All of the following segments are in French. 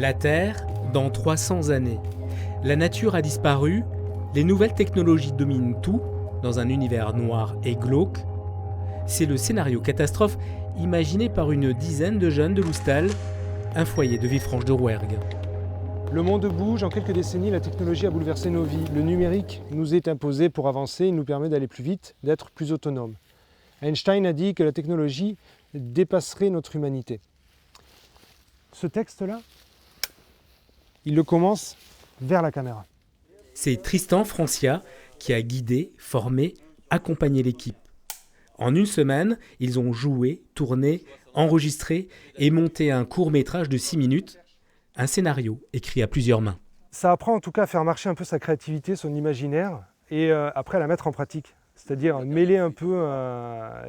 La Terre, dans 300 années. La nature a disparu, les nouvelles technologies dominent tout, dans un univers noir et glauque. C'est le scénario catastrophe imaginé par une dizaine de jeunes de Loustal, un foyer de Villefranche de Rouergue. Le monde bouge, en quelques décennies, la technologie a bouleversé nos vies. Le numérique nous est imposé pour avancer, il nous permet d'aller plus vite, d'être plus autonome. Einstein a dit que la technologie dépasserait notre humanité. Ce texte-là, il le commence vers la caméra. C'est Tristan Francia qui a guidé, formé, accompagné l'équipe. En une semaine, ils ont joué, tourné, enregistré et monté un court-métrage de 6 minutes, un scénario écrit à plusieurs mains. Ça apprend en tout cas à faire marcher un peu sa créativité, son imaginaire, et après à la mettre en pratique. C'est-à-dire mêler un peu,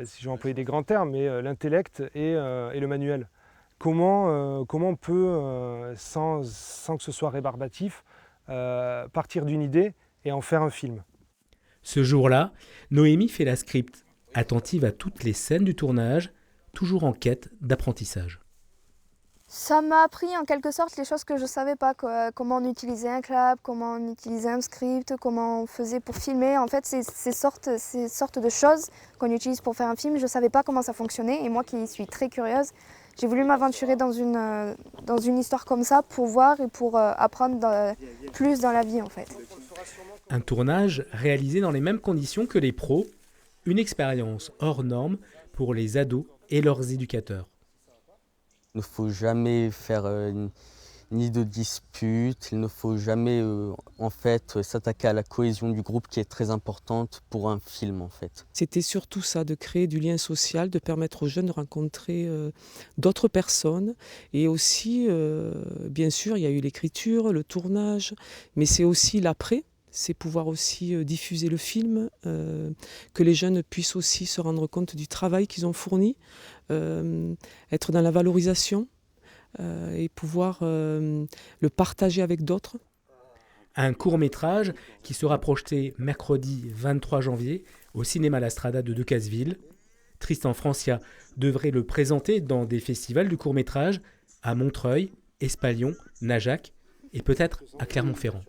si je vais employer des grands termes, mais l'intellect et le manuel. Comment on peut, sans que ce soit rébarbatif, partir d'une idée et en faire un film. Ce jour-là, Noémie fait la script, attentive à toutes les scènes du tournage, toujours en quête d'apprentissage. Ça m'a appris en quelque sorte les choses que je ne savais pas, comment on utilisait un clap, comment on utilisait un script, comment on faisait pour filmer. En fait, ces sortes de choses qu'on utilise pour faire un film, je ne savais pas comment ça fonctionnait. Et moi qui suis très curieuse, j'ai voulu m'aventurer dans une histoire comme ça pour voir et pour apprendre plus dans la vie en fait. Un tournage réalisé dans les mêmes conditions que les pros, une expérience hors norme pour les ados et leurs éducateurs. Il ne faut jamais faire ni de dispute, il ne faut jamais s'attaquer à la cohésion du groupe qui est très importante pour un film en fait. C'était surtout ça, de créer du lien social, de permettre aux jeunes de rencontrer d'autres personnes. Et aussi, bien sûr, il y a eu l'écriture, le tournage, mais c'est aussi l'après. C'est pouvoir aussi diffuser le film, que les jeunes puissent aussi se rendre compte du travail qu'ils ont fourni, être dans la valorisation et pouvoir le partager avec d'autres. Un court-métrage qui sera projeté mercredi 23 janvier au cinéma La Strada de Decazeville. Tristan Francia devrait le présenter dans des festivals du court-métrage à Montreuil, Espalion, Najac et peut-être à Clermont-Ferrand.